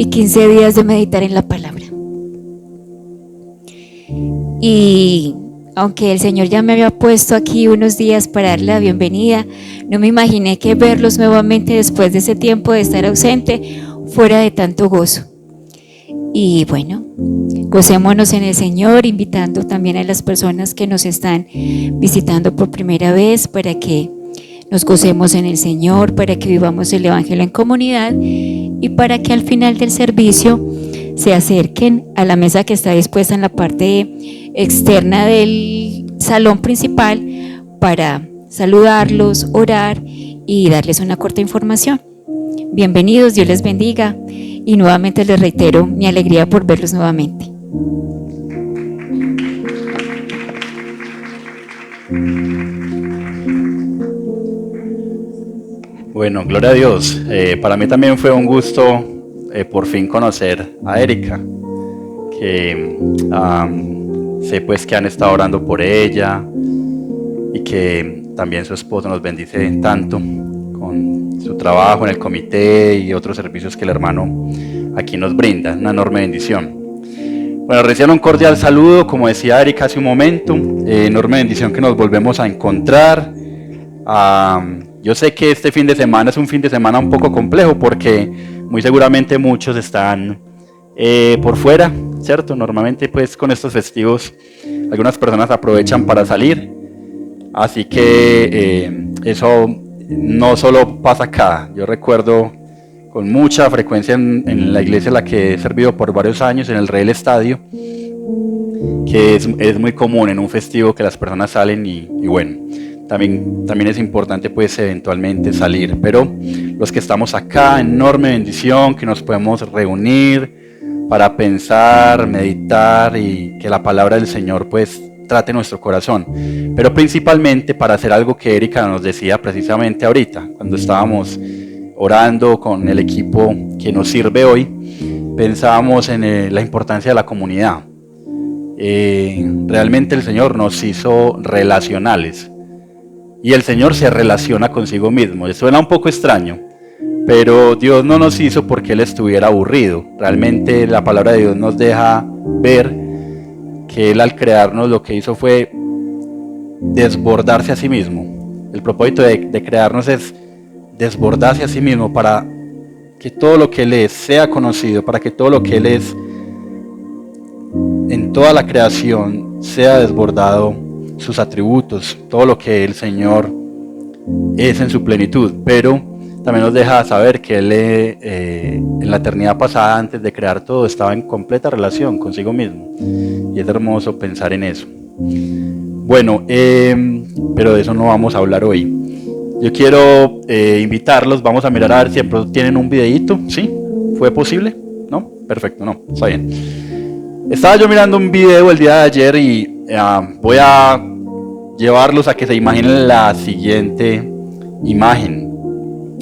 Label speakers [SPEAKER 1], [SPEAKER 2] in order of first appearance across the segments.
[SPEAKER 1] 15 días de meditar en la palabra. Y aunque el Señor ya me había puesto aquí unos días para darle la bienvenida, no me imaginé que verlos nuevamente después de ese tiempo de estar ausente fuera de tanto gozo. Y bueno, gocémonos en el Señor, invitando también a las personas que nos están visitando por primera vez para que nos gocemos en el Señor, para que vivamos el Evangelio en comunidad y para que al final del servicio se acerquen a la mesa que está dispuesta en la parte externa del salón principal para saludarlos, orar y darles una corta información. Bienvenidos, Dios les bendiga y nuevamente les reitero mi alegría por verlos nuevamente.
[SPEAKER 2] Bueno, gloria a Dios. Para mí también fue un gusto por fin conocer a Erika, que sé pues que han estado orando por ella y que también su esposo nos bendice tanto con su trabajo en el comité y otros servicios que el hermano aquí nos brinda. Una enorme bendición. Bueno, reciban un cordial saludo, como decía Erika hace un momento, enorme bendición que nos volvemos a encontrar. Yo sé que este fin de semana es un fin de semana un poco complejo porque muy seguramente muchos están por fuera, ¿cierto? Normalmente pues con estos festivos algunas personas aprovechan para salir, así que eso no solo pasa acá. Yo recuerdo con mucha frecuencia en la iglesia en la que he servido por varios años, en el Rey del Estadio, que es muy común en un festivo que las personas salen y bueno, también es importante pues eventualmente salir, pero los que estamos acá, enorme bendición que nos podemos reunir para pensar, meditar y que la palabra del Señor pues trate nuestro corazón, pero principalmente para hacer algo que Erika nos decía precisamente ahorita, cuando estábamos orando con el equipo que nos sirve hoy, pensábamos en la importancia de la comunidad. Realmente el Señor nos hizo relacionales. Y el Señor se relaciona consigo mismo. Suena un poco extraño, pero Dios no nos hizo porque Él estuviera aburrido. Realmente la palabra de Dios nos deja ver que Él al crearnos lo que hizo fue desbordarse a sí mismo. El propósito de crearnos es desbordarse a sí mismo para que todo lo que Él es sea conocido, para que todo lo que Él es en toda la creación sea desbordado, sus atributos, todo lo que el Señor es en su plenitud, pero también nos deja saber que Él en la eternidad pasada, antes de crear todo, estaba en completa relación consigo mismo, y es hermoso pensar en eso. Bueno, pero de eso no vamos a hablar hoy. Yo quiero invitarlos, vamos a mirar a ver si de pronto tienen un videíto, ¿sí? ¿Fue posible? ¿No? Perfecto, no, está bien. Estaba yo mirando un video el día de ayer y voy a llevarlos a que se imaginen la siguiente imagen.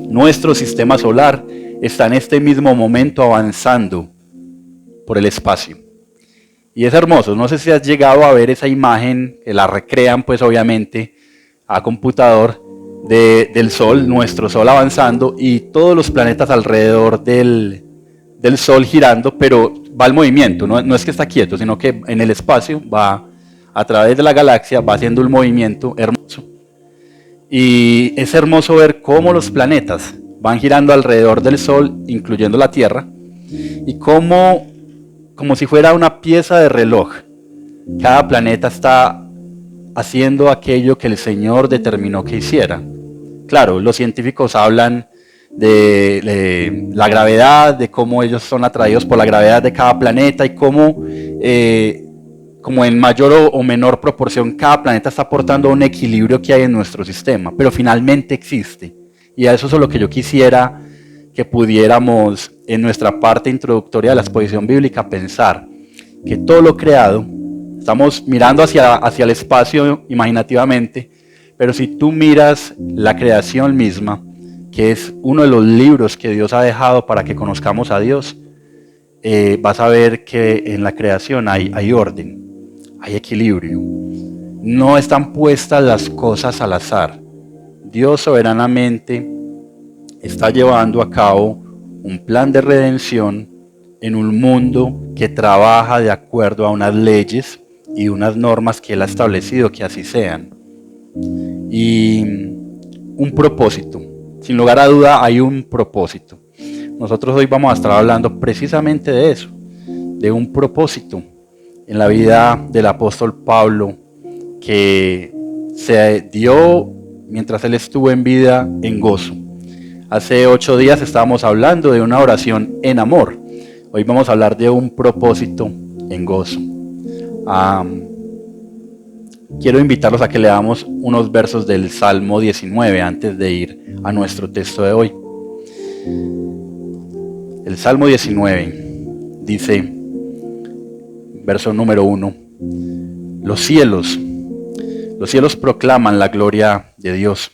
[SPEAKER 2] Nuestro sistema solar está en este mismo momento avanzando por el espacio. Y es hermoso, no sé si has llegado a ver esa imagen, que la recrean pues obviamente a computador del Sol, nuestro Sol avanzando y todos los planetas alrededor del Sol girando, pero va el movimiento, no es que está quieto, sino que en el espacio va a través de la galaxia, va haciendo un movimiento hermoso. Y es hermoso ver cómo los planetas van girando alrededor del Sol, incluyendo la Tierra, y como si fuera una pieza de reloj. Cada planeta está haciendo aquello que el Señor determinó que hiciera. Claro, los científicos hablan de la gravedad, de cómo ellos son atraídos por la gravedad de cada planeta y cómo como en mayor o menor proporción cada planeta está aportando un equilibrio que hay en nuestro sistema, pero finalmente existe. Y a eso es lo que yo quisiera que pudiéramos en nuestra parte introductoria de la exposición bíblica pensar, que todo lo creado, estamos mirando hacia el espacio imaginativamente, pero si tú miras la creación misma, que es uno de los libros que Dios ha dejado para que conozcamos a Dios, vas a ver que en la creación hay orden, hay equilibrio. No están puestas las cosas al azar. Dios soberanamente está llevando a cabo un plan de redención en un mundo que trabaja de acuerdo a unas leyes y unas normas que Él ha establecido que así sean. Y un propósito. Sin lugar a duda hay un propósito. Nosotros hoy vamos a estar hablando precisamente de eso, de un propósito en la vida del apóstol Pablo que se dio mientras él estuvo en vida en gozo. Hace 8 días estábamos hablando de una oración en amor. Hoy vamos a hablar de un propósito en gozo. Quiero invitarlos a que leamos unos versos del Salmo 19 antes de ir a nuestro texto de hoy. El Salmo 19 dice, verso número 1, los cielos proclaman la gloria de Dios,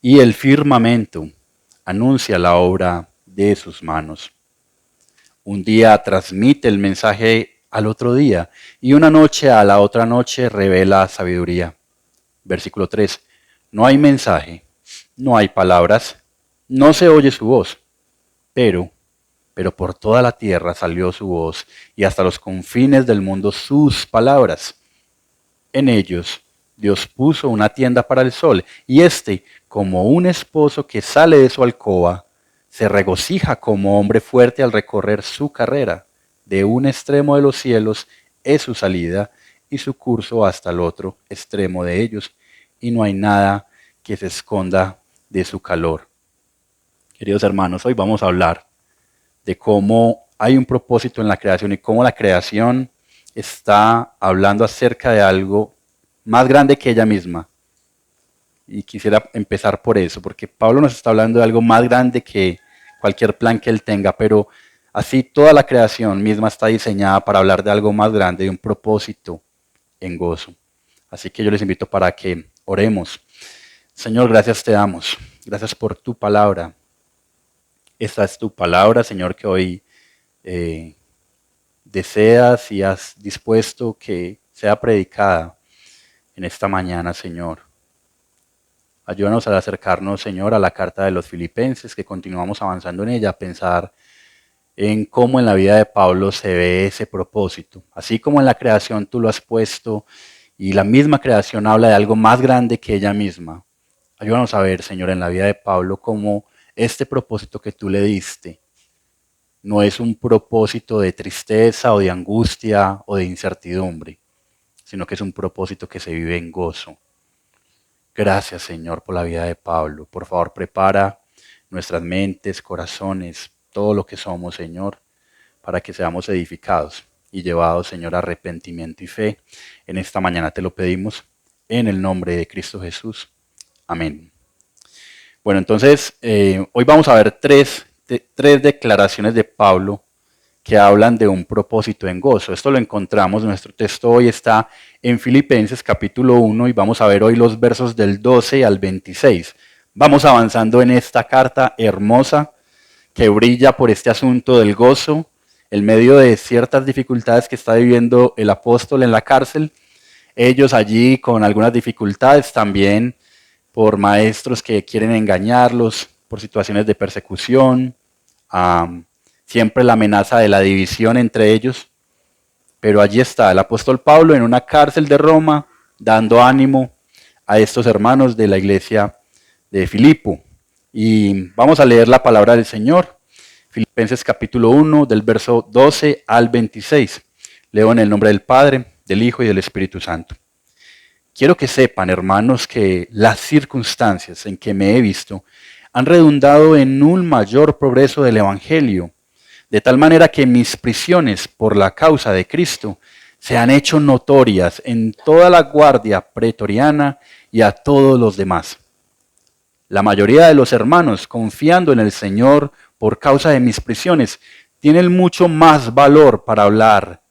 [SPEAKER 2] y el firmamento anuncia la obra de sus manos. Un día transmite el mensaje al otro día, y una noche a la otra noche revela sabiduría. Versículo 3. No hay mensaje, no hay palabras, no se oye su voz, pero por toda la tierra salió su voz, y hasta los confines del mundo sus palabras. En ellos Dios puso una tienda para el sol, y éste, como un esposo que sale de su alcoba, se regocija como hombre fuerte al recorrer su carrera. De un extremo de los cielos es su salida, y su curso hasta el otro extremo de ellos, y no hay nada que se esconda de su calor. Queridos hermanos, hoy vamos a hablar de cómo hay un propósito en la creación y cómo la creación está hablando acerca de algo más grande que ella misma. Y quisiera empezar por eso, porque Pablo nos está hablando de algo más grande que cualquier plan que él tenga, pero así toda la creación misma está diseñada para hablar de algo más grande, de un propósito en gozo. Así que yo les invito para que oremos. Señor, gracias te damos. Gracias por tu palabra. Esta es tu palabra, Señor, que hoy deseas y has dispuesto que sea predicada en esta mañana, Señor. Ayúdanos a acercarnos, Señor, a la carta de los Filipenses, que continuamos avanzando en ella, a pensar en cómo en la vida de Pablo se ve ese propósito. Así como en la creación tú lo has puesto y la misma creación habla de algo más grande que ella misma. Ayúdanos a ver, Señor, en la vida de Pablo cómo este propósito que tú le diste no es un propósito de tristeza o de angustia o de incertidumbre, sino que es un propósito que se vive en gozo. Gracias, Señor, por la vida de Pablo. Por favor, prepara nuestras mentes, corazones, todo lo que somos, Señor, para que seamos edificados y llevados, Señor, a arrepentimiento y fe. En esta mañana te lo pedimos, en el nombre de Cristo Jesús. Amén. Bueno, entonces, hoy vamos a ver tres declaraciones de Pablo que hablan de un propósito en gozo. Esto lo encontramos, nuestro texto hoy está en Filipenses capítulo 1 y vamos a ver hoy los versos del 12 al 26. Vamos avanzando en esta carta hermosa que brilla por este asunto del gozo, en medio de ciertas dificultades que está viviendo el apóstol en la cárcel. Ellos allí con algunas dificultades también por maestros que quieren engañarlos, por situaciones de persecución, siempre la amenaza de la división entre ellos. Pero allí está el apóstol Pablo en una cárcel de Roma, dando ánimo a estos hermanos de la iglesia de Filipo. Y vamos a leer la palabra del Señor, Filipenses capítulo 1, del verso 12 al 26. Leo en el nombre del Padre, del Hijo y del Espíritu Santo. Quiero que sepan, hermanos, que las circunstancias en que me he visto han redundado en un mayor progreso del Evangelio, de tal manera que mis prisiones por la causa de Cristo se han hecho notorias en toda la guardia pretoriana y a todos los demás. La mayoría de los hermanos, confiando en el Señor por causa de mis prisiones, tienen mucho más valor para hablar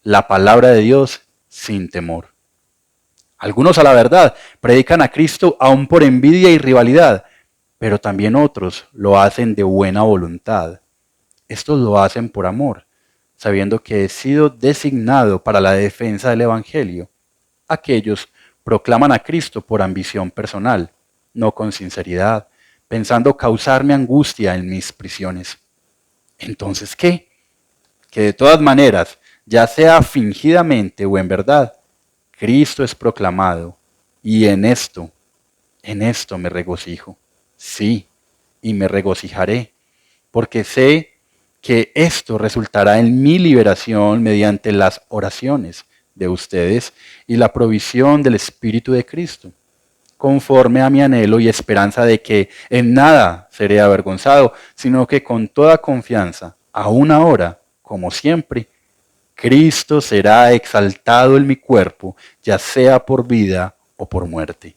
[SPEAKER 2] la palabra de Dios sin temor. Algunos, a la verdad, predican a Cristo aún por envidia y rivalidad, pero también otros lo hacen de buena voluntad. Estos lo hacen por amor, sabiendo que he sido designado para la defensa del Evangelio. Aquellos proclaman a Cristo por ambición personal, no con sinceridad, pensando causarme angustia en mis prisiones. Entonces, ¿qué? Que de todas maneras, ya sea fingidamente o en verdad, Cristo es proclamado, y en esto me regocijo. Sí, y me regocijaré, porque sé que esto resultará en mi liberación mediante las oraciones de ustedes y la provisión del Espíritu de Cristo, conforme a mi anhelo y esperanza de que en nada seré avergonzado, sino que con toda confianza, aún ahora, como siempre, Cristo será exaltado en mi cuerpo, ya sea por vida o por muerte.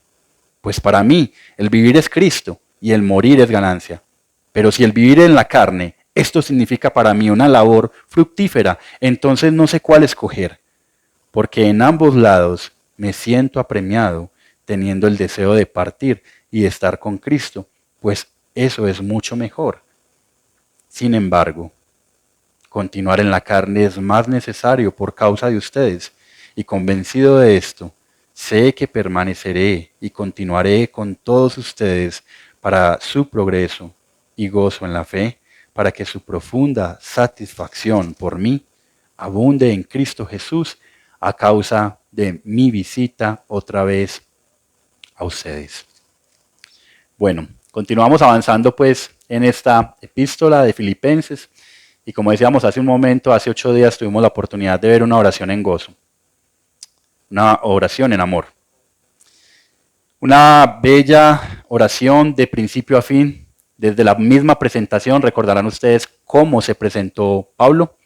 [SPEAKER 2] Pues para mí el vivir es Cristo y el morir es ganancia. Pero si el vivir en la carne, esto significa para mí una labor fructífera, entonces no sé cuál escoger, porque en ambos lados me siento apremiado, teniendo el deseo de partir y de estar con Cristo, pues eso es mucho mejor. Sin embargo, continuar en la carne es más necesario por causa de ustedes, y convencido de esto, sé que permaneceré y continuaré con todos ustedes para su progreso y gozo en la fe, para que su profunda satisfacción por mí abunde en Cristo Jesús a causa de mi visita otra vez a ustedes. Bueno, continuamos avanzando pues en esta epístola de Filipenses. Y como decíamos hace un momento, hace 8 días tuvimos la oportunidad de ver una oración en gozo, una oración en amor. Una bella oración de principio a fin, desde la misma presentación, recordarán ustedes cómo se presentó Pablo.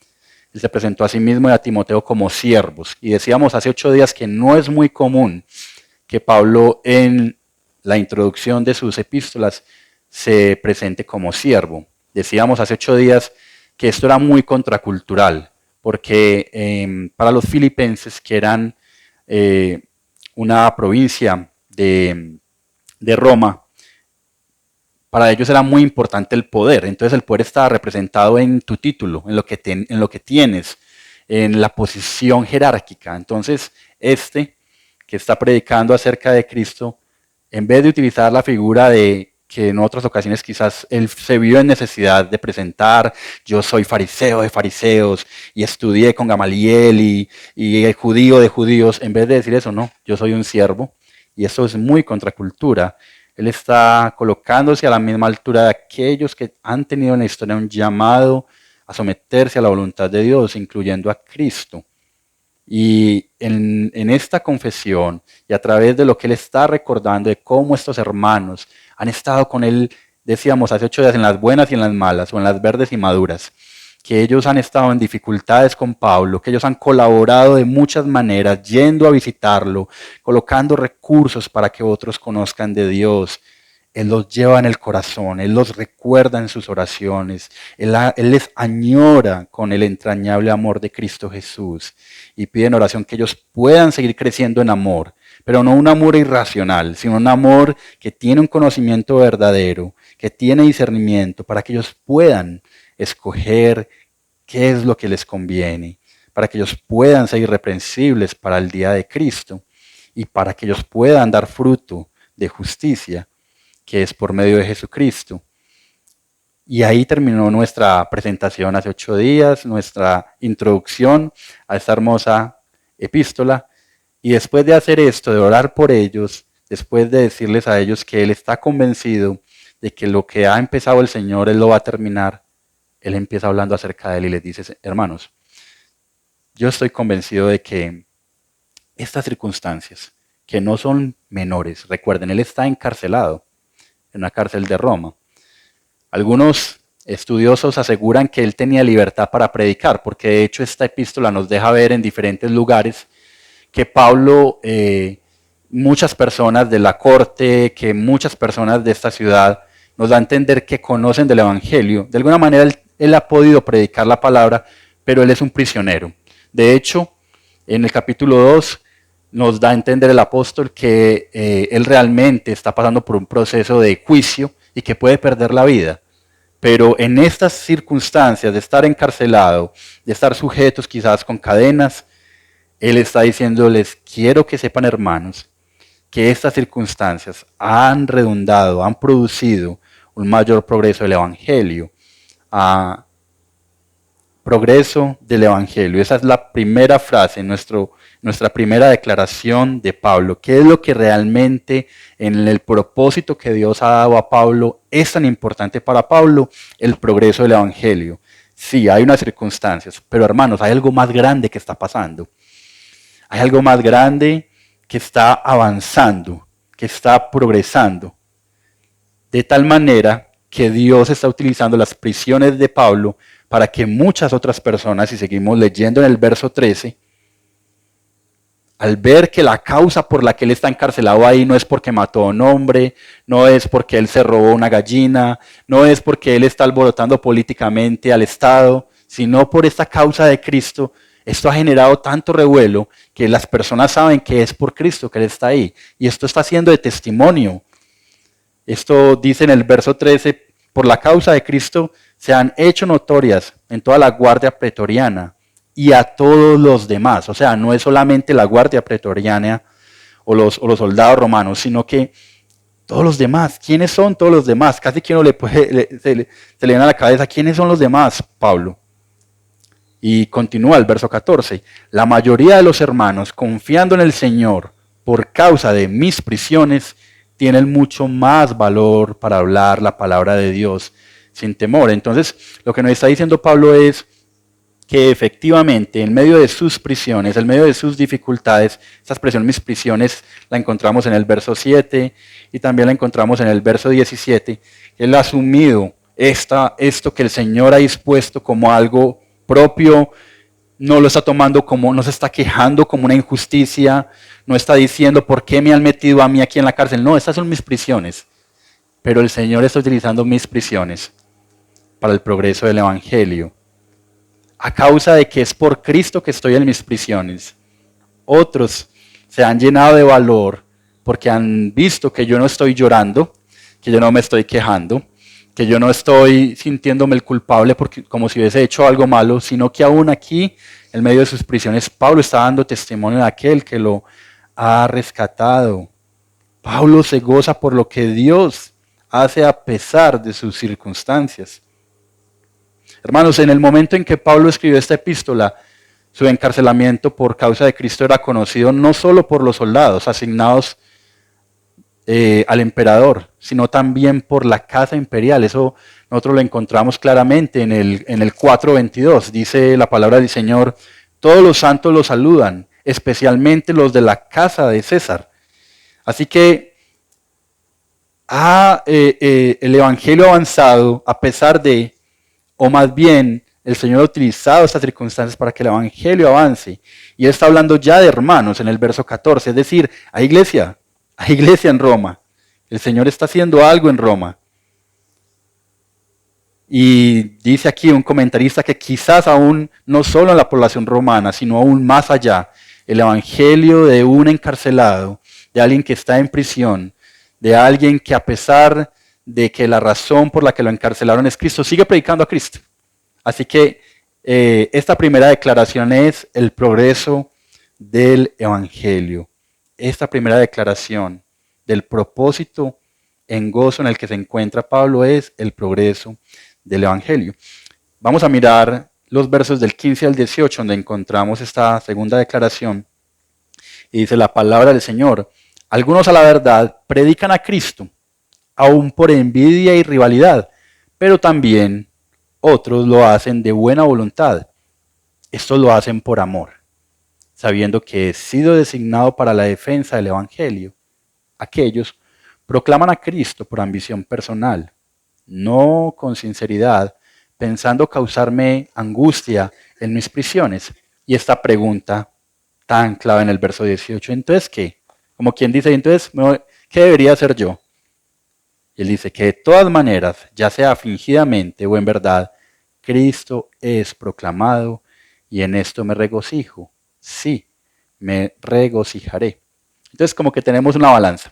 [SPEAKER 2] Él se presentó a sí mismo y a Timoteo como siervos. Y decíamos hace 8 días que no es muy común que Pablo en la introducción de sus epístolas se presente como siervo. Decíamos hace 8 días que esto era muy contracultural, porque para los filipenses, que eran una provincia de Roma, para ellos era muy importante el poder. Entonces el poder estaba representado en tu título, en lo que tienes, en la posición jerárquica. Entonces que está predicando acerca de Cristo, en vez de utilizar la figura de que en otras ocasiones quizás él se vio en necesidad de presentar, yo soy fariseo de fariseos y estudié con Gamaliel y judío de judíos, en vez de decir eso, no, yo soy un siervo, y eso es muy contracultura. Él está colocándose a la misma altura de aquellos que han tenido en la historia un llamado a someterse a la voluntad de Dios, incluyendo a Cristo. Y en esta confesión y a través de lo que él está recordando de cómo estos hermanos han estado con él, decíamos hace 8 días, en las buenas y en las malas, o en las verdes y maduras, que ellos han estado en dificultades con Pablo, que ellos han colaborado de muchas maneras, yendo a visitarlo, colocando recursos para que otros conozcan de Dios. Él los lleva en el corazón, Él los recuerda en sus oraciones, Él les añora con el entrañable amor de Cristo Jesús y pide en oración que ellos puedan seguir creciendo en amor, pero no un amor irracional, sino un amor que tiene un conocimiento verdadero, que tiene discernimiento, para que ellos puedan escoger qué es lo que les conviene, para que ellos puedan ser irreprensibles para el día de Cristo y para que ellos puedan dar fruto de justicia, que es por medio de Jesucristo. Y ahí terminó nuestra presentación hace 8 días, nuestra introducción a esta hermosa epístola. Y después de hacer esto, de orar por ellos, después de decirles a ellos que Él está convencido de que lo que ha empezado el Señor, Él lo va a terminar, Él empieza hablando acerca de Él y les dice, hermanos, yo estoy convencido de que estas circunstancias, que no son menores, recuerden, Él está encarcelado en una cárcel de Roma. Algunos estudiosos aseguran que él tenía libertad para predicar, porque de hecho esta epístola nos deja ver en diferentes lugares que Pablo, muchas personas de la corte, que muchas personas de esta ciudad, nos da a entender que conocen del Evangelio. De alguna manera él ha podido predicar la palabra, pero él es un prisionero. De hecho, en el capítulo 2 nos da a entender el apóstol que él realmente está pasando por un proceso de juicio y que puede perder la vida. Pero en estas circunstancias de estar encarcelado, de estar sujetos quizás con cadenas, él está diciéndoles, quiero que sepan, hermanos, que estas circunstancias han redundado, han producido un mayor progreso del Evangelio. progreso del Evangelio. Esa es la primera frase, nuestra primera declaración de Pablo. ¿Qué es lo que realmente en el propósito que Dios ha dado a Pablo es tan importante para Pablo? El progreso del Evangelio. Sí, hay unas circunstancias, pero hermanos, hay algo más grande que está pasando. Hay algo más grande que está avanzando, que está progresando. De tal manera que Dios está utilizando las prisiones de Pablo para que muchas otras personas, si seguimos leyendo en el verso 13, al ver que la causa por la que él está encarcelado ahí no es porque mató a un hombre, no es porque él se robó una gallina, no es porque él está alborotando políticamente al Estado, sino por esta causa de Cristo, esto ha generado tanto revuelo que las personas saben que es por Cristo que él está ahí. Y esto está siendo de testimonio. Esto dice en el verso 13, por la causa de Cristo se han hecho notorias en toda la guardia pretoriana y a todos los demás. O sea, no es solamente la guardia pretoriana o los soldados romanos, sino que todos los demás. ¿Quiénes son todos los demás? Casi que uno se le viene a la cabeza, ¿quiénes son los demás, Pablo? Y continúa el verso 14. La mayoría de los hermanos, confiando en el Señor por causa de mis prisiones, tienen mucho más valor para hablar la palabra de Dios sin temor. Entonces, lo que nos está diciendo Pablo es que efectivamente en medio de sus prisiones, en medio de sus dificultades, esta expresión mis prisiones la encontramos en el verso 7 y también la encontramos en el verso 17. Él ha asumido esto que el Señor ha dispuesto como algo propio, no lo está tomando como, no se está quejando como una injusticia, no está diciendo por qué me han metido a mí aquí en la cárcel. No, estas son mis prisiones. Pero el Señor está utilizando mis prisiones para el progreso del Evangelio. A causa de que es por Cristo que estoy en mis prisiones. Otros se han llenado de valor porque han visto que yo no estoy llorando, que yo no me estoy quejando, que yo no estoy sintiéndome el culpable porque, como si hubiese hecho algo malo, sino que aún aquí, en medio de sus prisiones, Pablo está dando testimonio de aquel que lo ha rescatado. Pablo se goza por lo que Dios hace a pesar de sus circunstancias. Hermanos, en el momento en que Pablo escribió esta epístola, su encarcelamiento por causa de Cristo era conocido no solo por los soldados asignados al emperador, sino también por la casa imperial. Eso nosotros lo encontramos claramente en el 4:22. Dice la palabra del Señor, todos los santos los saludan, especialmente los de la casa de César. Así que el Evangelio ha avanzado a pesar de, o más bien, el Señor ha utilizado estas circunstancias para que el Evangelio avance. Y Él está hablando ya de hermanos en el verso 14, es decir, hay iglesia en Roma. El Señor está haciendo algo en Roma. Y dice aquí un comentarista que quizás aún no solo en la población romana, sino aún más allá, el Evangelio de un encarcelado, de alguien que está en prisión, de alguien que a pesar de que la razón por la que lo encarcelaron es Cristo, sigue predicando a Cristo. Así que esta primera declaración es el progreso del Evangelio. Esta primera declaración del propósito en gozo en el que se encuentra Pablo es el progreso del Evangelio. Vamos a mirar los versos del 15 al 18 donde encontramos esta segunda declaración. Y dice la palabra del Señor, algunos a la verdad predican a Cristo, aún por envidia y rivalidad, pero también otros lo hacen de buena voluntad. Estos lo hacen por amor, sabiendo que he sido designado para la defensa del Evangelio. Aquellos proclaman a Cristo por ambición personal, no con sinceridad, pensando causarme angustia en mis prisiones. Y esta pregunta tan clave en el verso 18, ¿entonces qué? Como quien dice, entonces, ¿qué debería hacer yo? Y él dice que de todas maneras, ya sea fingidamente o en verdad, Cristo es proclamado y en esto me regocijo. Sí, me regocijaré. Entonces como que tenemos una balanza.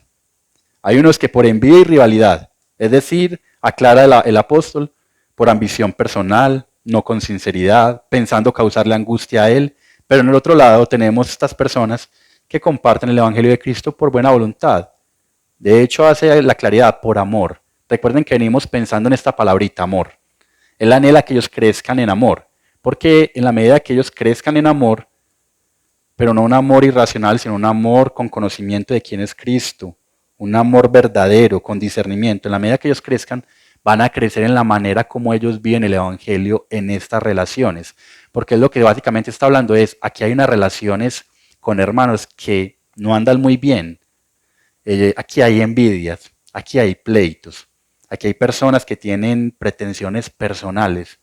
[SPEAKER 2] Hay unos que por envidia y rivalidad, es decir, aclara el apóstol, por ambición personal, no con sinceridad, pensando causarle angustia a él, pero en el otro lado tenemos estas personas que comparten el Evangelio de Cristo por buena voluntad. De hecho, hace la claridad por amor. Recuerden que venimos pensando en esta palabrita, amor. Él anhela que ellos crezcan en amor, Porque en la medida que ellos crezcan en amor, pero no un amor irracional, sino un amor con conocimiento de quién es Cristo, un amor verdadero, con discernimiento, en la medida que ellos crezcan, van a crecer en la manera como ellos viven el Evangelio en estas relaciones. Porque es lo que básicamente está hablando es, aquí hay unas relaciones con hermanos que no andan muy bien. Aquí hay envidias, aquí hay pleitos, aquí hay personas que tienen pretensiones personales,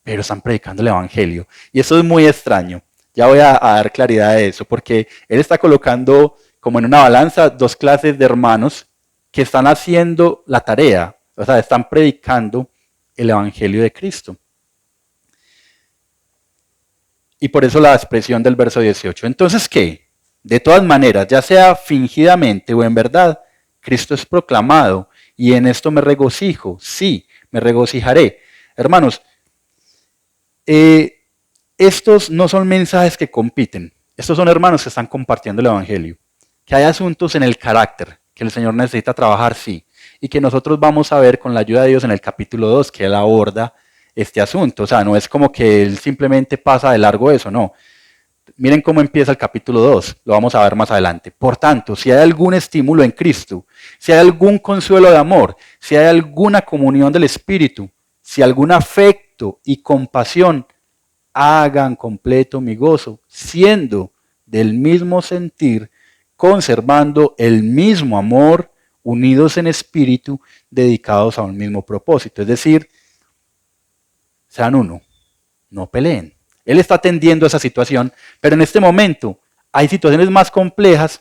[SPEAKER 2] pero están predicando el Evangelio. Y eso es muy extraño. Ya voy a dar claridad de eso, porque él está colocando como en una balanza dos clases de hermanos que están haciendo la tarea, o sea, están predicando el Evangelio de Cristo. Y por eso la expresión del verso 18. Entonces, ¿qué? De todas maneras, ya sea fingidamente o en verdad, Cristo es proclamado y en esto me regocijo. Sí, me regocijaré. Hermanos, estos no son mensajes que compiten. Estos son hermanos que están compartiendo el Evangelio. Que hay asuntos en el carácter que el Señor necesita trabajar, sí. Y que nosotros vamos a ver con la ayuda de Dios en el capítulo 2, que Él aborda este asunto. O sea, no es como que Él simplemente pasa de largo eso, no. Miren cómo empieza el capítulo 2, lo vamos a ver más adelante. Por tanto, si hay algún estímulo en Cristo, si hay algún consuelo de amor, si hay alguna comunión del Espíritu, si algún afecto y compasión, hagan completo mi gozo, siendo del mismo sentir, conservando el mismo amor, unidos en espíritu, dedicados a un mismo propósito. Es decir, sean uno, no peleen. Él está atendiendo esa situación, pero en este momento hay situaciones más complejas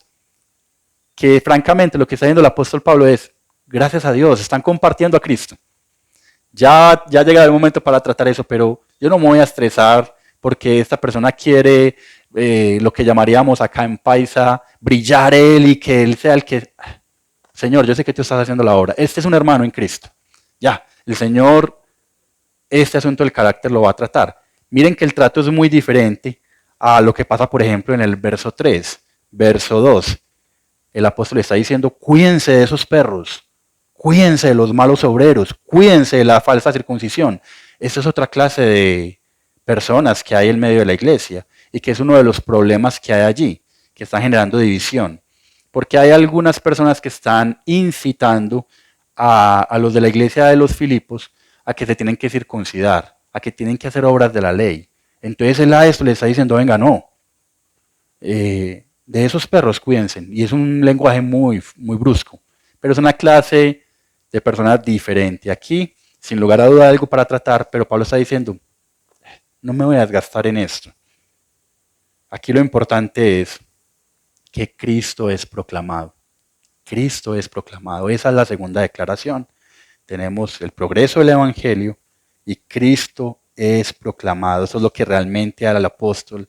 [SPEAKER 2] que francamente lo que está diciendo el apóstol Pablo es, gracias a Dios, están compartiendo a Cristo. Ya llega el momento para tratar eso, pero yo no me voy a estresar porque esta persona quiere lo que llamaríamos acá en Paisa, brillar él y que él sea el que... Señor, yo sé que tú estás haciendo la obra. Este es un hermano en Cristo. Ya, el Señor, este asunto del carácter lo va a tratar. Miren que el trato es muy diferente a lo que pasa, por ejemplo, en el verso 3, verso 2. El apóstol está diciendo, cuídense de esos perros, cuídense de los malos obreros, cuídense de la falsa circuncisión. Esta es otra clase de personas que hay en medio de la iglesia y que es uno de los problemas que hay allí, que están generando división. Porque hay algunas personas que están incitando a los de la iglesia de los Filipos a que se tienen que circuncidar, a que tienen que hacer obras de la ley. Entonces él a esto le está diciendo, venga, no, de esos perros cuídense. Y es un lenguaje muy, muy brusco, pero es una clase de personas diferente. Aquí, sin lugar a duda, hay algo para tratar, pero Pablo está diciendo, no me voy a desgastar en esto. Aquí lo importante es que Cristo es proclamado. Cristo es proclamado. Esa es la segunda declaración. Tenemos el progreso del Evangelio y Cristo es proclamado. Eso es lo que realmente al apóstol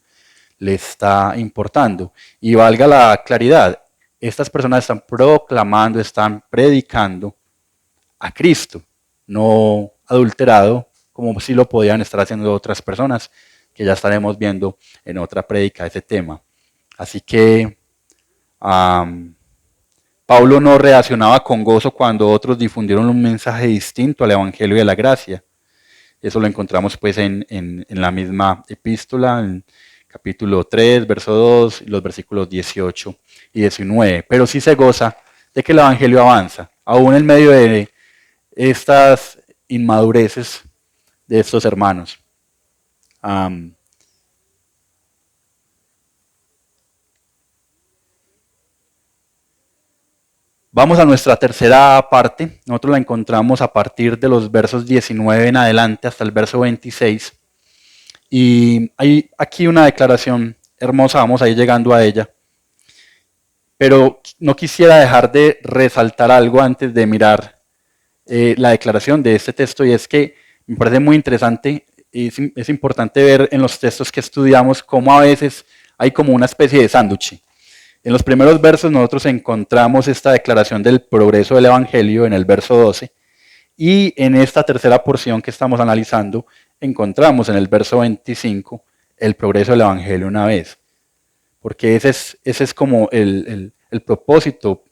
[SPEAKER 2] le está importando. Y valga la claridad, estas personas están proclamando, están predicando a Cristo, no adulterado, como si lo podían estar haciendo otras personas, que ya estaremos viendo en otra prédica ese tema. Así que Pablo no reaccionaba con gozo cuando otros difundieron un mensaje distinto al Evangelio de la gracia. Eso lo encontramos pues en la misma epístola, en capítulo 3, verso 2, y los versículos 18 y 19. Pero sí se goza de que el Evangelio avanza, aún en medio de estas inmadureces de estos hermanos. Vamos a nuestra tercera parte. Nosotros la encontramos a partir de los versos 19 en adelante hasta el verso 26. Y hay aquí una declaración hermosa, vamos a ir llegando a ella. Pero no quisiera dejar de resaltar algo antes de mirar la declaración de este texto, y es que me parece muy interesante, es importante ver en los textos que estudiamos cómo a veces hay como una especie de sándwich. En los primeros versos nosotros encontramos esta declaración del progreso del Evangelio en el verso 12, y en esta tercera porción que estamos analizando encontramos en el verso 25 el progreso del Evangelio una vez. Porque ese es como el propósito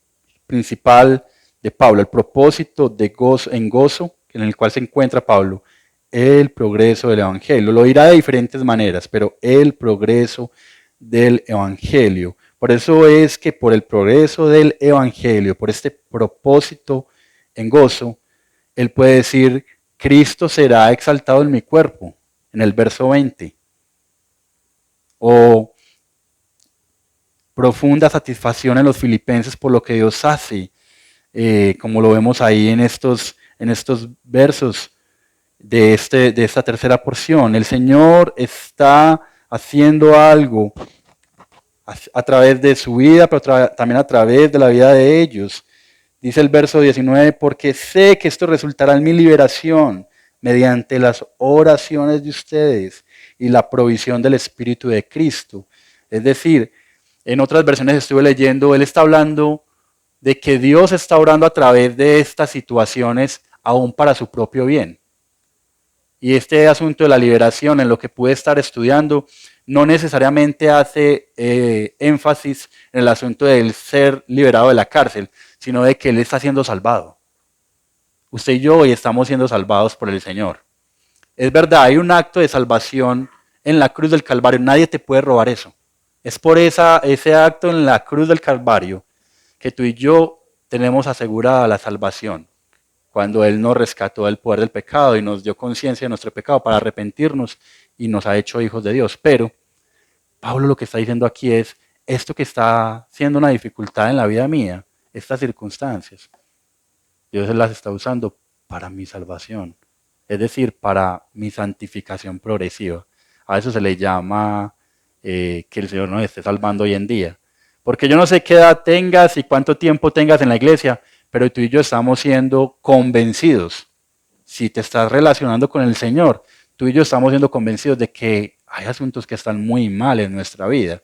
[SPEAKER 2] principal de Pablo, el propósito de gozo, en el cual se encuentra Pablo, el progreso del Evangelio. Lo dirá de diferentes maneras, pero el progreso del Evangelio. Por eso es que por el progreso del Evangelio, por este propósito en gozo, él puede decir, Cristo será exaltado en mi cuerpo, en el verso 20. O profunda satisfacción en los filipenses por lo que Dios hace, como lo vemos ahí en estos versos de esta tercera porción. El Señor está haciendo algo a través de su vida, pero también a través de la vida de ellos. Dice el verso 19, porque sé que esto resultará en mi liberación mediante las oraciones de ustedes y la provisión del Espíritu de Cristo. Es decir, en otras versiones estuve leyendo, él está hablando de que Dios está orando a través de estas situaciones aún para su propio bien. Y este asunto de la liberación, en lo que pude estar estudiando, no necesariamente hace énfasis en el asunto del ser liberado de la cárcel, sino de que Él está siendo salvado. Usted y yo hoy estamos siendo salvados por el Señor. Es verdad, hay un acto de salvación en la cruz del Calvario, nadie te puede robar eso. Es por ese acto en la cruz del Calvario que tú y yo tenemos asegurada la salvación. Cuando Él nos rescató del poder del pecado y nos dio conciencia de nuestro pecado para arrepentirnos y nos ha hecho hijos de Dios. Pero Pablo lo que está diciendo aquí es, esto que está siendo una dificultad en la vida mía, estas circunstancias, Dios las está usando para mi salvación, es decir, para mi santificación progresiva. A eso se le llama que el Señor nos esté salvando hoy en día. Porque yo no sé qué edad tengas y cuánto tiempo tengas en la iglesia, pero tú y yo estamos siendo convencidos. Si te estás relacionando con el Señor, tú y yo estamos siendo convencidos de que hay asuntos que están muy mal en nuestra vida.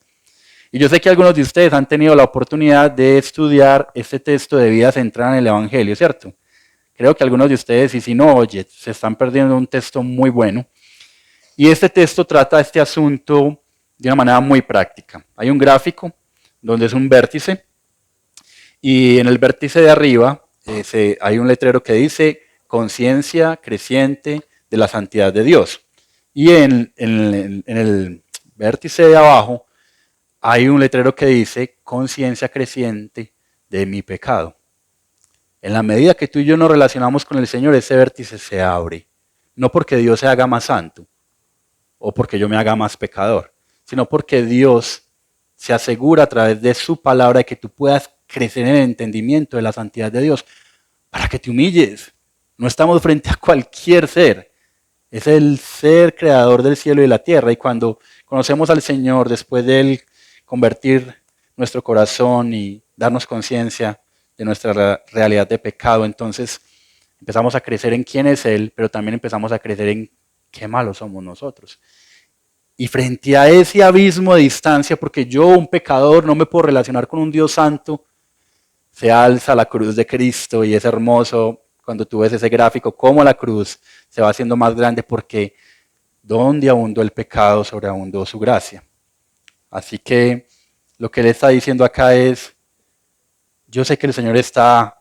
[SPEAKER 2] Y yo sé que algunos de ustedes han tenido la oportunidad de estudiar este texto de vida centrada en el Evangelio, ¿cierto? Creo que algunos de ustedes, y si no, oye, se están perdiendo un texto muy bueno. Y este texto trata este asunto de una manera muy práctica. Hay un gráfico donde es un vértice, y en el vértice de arriba hay un letrero que dice conciencia creciente de la santidad de Dios. Y en el vértice de abajo hay un letrero que dice conciencia creciente de mi pecado. En la medida que tú y yo nos relacionamos con el Señor, ese vértice se abre. No porque Dios se haga más santo o porque yo me haga más pecador, sino porque Dios se asegura a través de su palabra de que tú puedas crecer en el entendimiento de la santidad de Dios para que te humilles. No estamos frente a cualquier ser. Es el ser creador del cielo y de la tierra. Y cuando conocemos al Señor, después de Él convertir nuestro corazón y darnos conciencia de nuestra realidad de pecado, entonces empezamos a crecer en quién es Él, pero también empezamos a crecer en qué malos somos nosotros. Y frente a ese abismo de distancia, porque yo, un pecador, no me puedo relacionar con un Dios santo, se alza la cruz de Cristo y es hermoso cuando tú ves ese gráfico, cómo la cruz se va haciendo más grande porque donde abundó el pecado, sobreabundó su gracia. Así que lo que él está diciendo acá es, yo sé que el Señor está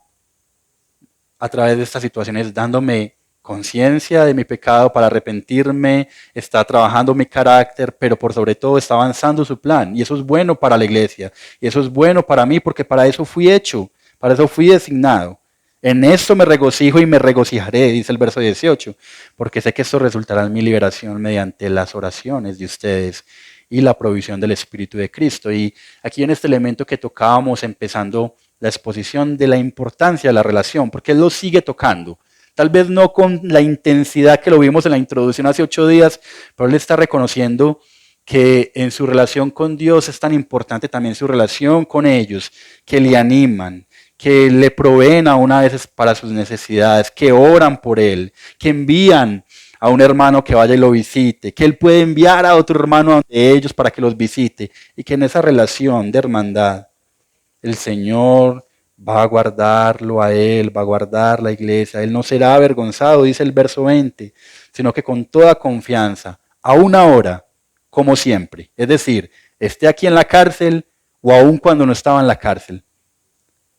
[SPEAKER 2] a través de estas situaciones dándome conciencia de mi pecado para arrepentirme, está trabajando mi carácter, pero por sobre todo está avanzando su plan. Y eso es bueno para la iglesia. Y eso es bueno para mí porque para eso fui hecho, para eso fui designado. En esto me regocijo y me regocijaré, dice el verso 18, porque sé que esto resultará en mi liberación mediante las oraciones de ustedes y la provisión del Espíritu de Cristo. Y aquí en este elemento que tocábamos, empezando la exposición de la importancia de la relación, porque él lo sigue tocando. Tal vez no con la intensidad que lo vimos en la introducción hace 8 días, pero él está reconociendo que en su relación con Dios es tan importante también su relación con ellos, que le animan, que le proveen a una vez para sus necesidades, que oran por él, que envían a un hermano que vaya y lo visite, que él puede enviar a otro hermano de ellos para que los visite, y que en esa relación de hermandad el Señor va a guardarlo a él, va a guardar la iglesia. Él no será avergonzado, dice el verso 20, sino que con toda confianza, aún ahora, como siempre. Es decir, esté aquí en la cárcel o aún cuando no estaba en la cárcel.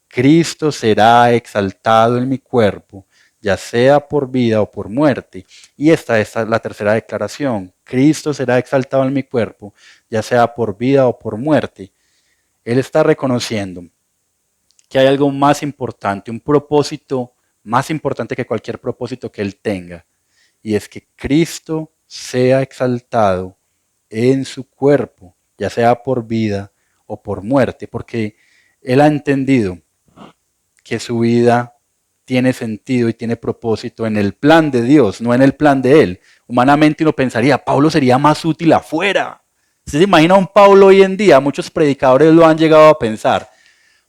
[SPEAKER 2] Cristo será exaltado en mi cuerpo, ya sea por vida o por muerte. Y esta es la tercera declaración. Cristo será exaltado en mi cuerpo, ya sea por vida o por muerte. Él está reconociendo que hay algo más importante, un propósito más importante que cualquier propósito que él tenga. Y es que Cristo sea exaltado en su cuerpo, ya sea por vida o por muerte, porque él ha entendido que su vida tiene sentido y tiene propósito en el plan de Dios, no en el plan de él. Humanamente uno pensaría, Pablo sería más útil afuera. ¿Usted se imagina un Pablo hoy en día? Muchos predicadores lo han llegado a pensar.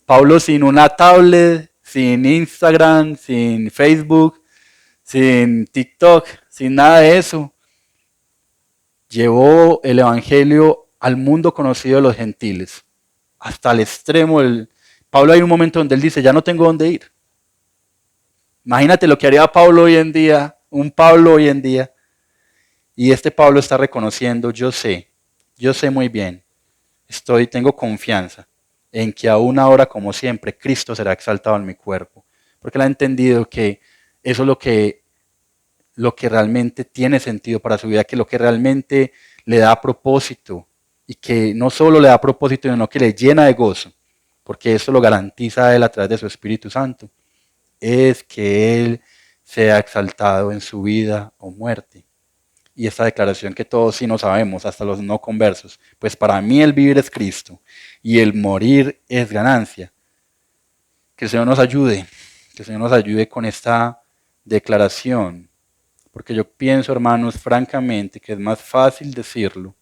[SPEAKER 2] Pablo sin una tablet, sin Instagram, sin Facebook, sin TikTok, sin nada de eso. Llevó el evangelio al mundo conocido de los gentiles, hasta el extremo. Pablo hay un momento donde él dice, ya no tengo dónde ir. Imagínate lo que haría Pablo hoy en día, un Pablo hoy en día. Y este Pablo está reconociendo, yo sé muy bien, tengo confianza en que aún ahora como siempre Cristo será exaltado en mi cuerpo. Porque él ha entendido que eso es lo que realmente tiene sentido para su vida, que lo que realmente le da propósito y que no solo le da propósito, sino que le llena de gozo, porque eso lo garantiza a él a través de su Espíritu Santo, es que él sea exaltado en su vida o muerte. Y esta declaración que todos sí no sabemos, hasta los no conversos, pues para mí el vivir es Cristo y el morir es ganancia. Que el Señor nos ayude, que el Señor nos ayude con esta declaración. Porque yo pienso, hermanos, francamente, que es más fácil decirlo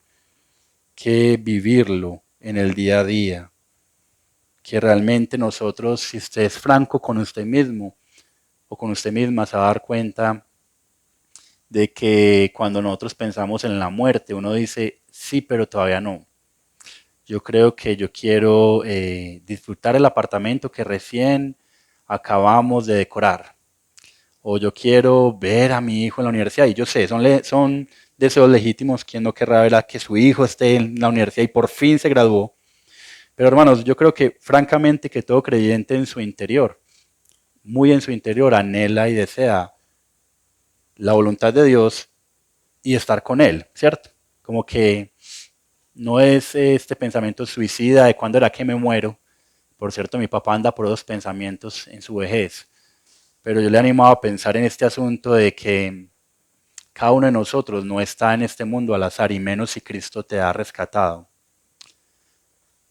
[SPEAKER 2] que vivirlo en el día a día. Que realmente nosotros, si usted es franco con usted mismo o con usted misma, se va a dar cuenta de que cuando nosotros pensamos en la muerte, uno dice, sí, pero todavía no. Yo creo que yo quiero disfrutar el apartamento que recién acabamos de decorar. O yo quiero ver a mi hijo en la universidad. Y yo sé, son deseos legítimos. ¿Quién no querrá ver a que su hijo esté en la universidad y por fin se graduó? Pero hermanos, yo creo que francamente que todo creyente en su interior, muy en su interior, anhela y desea la voluntad de Dios y estar con Él, ¿cierto? Como que no es este pensamiento suicida de cuándo era que me muero. Por cierto, mi papá anda por esos pensamientos en su vejez. Pero yo le he animado a pensar en este asunto de que cada uno de nosotros no está en este mundo al azar y menos si Cristo te ha rescatado.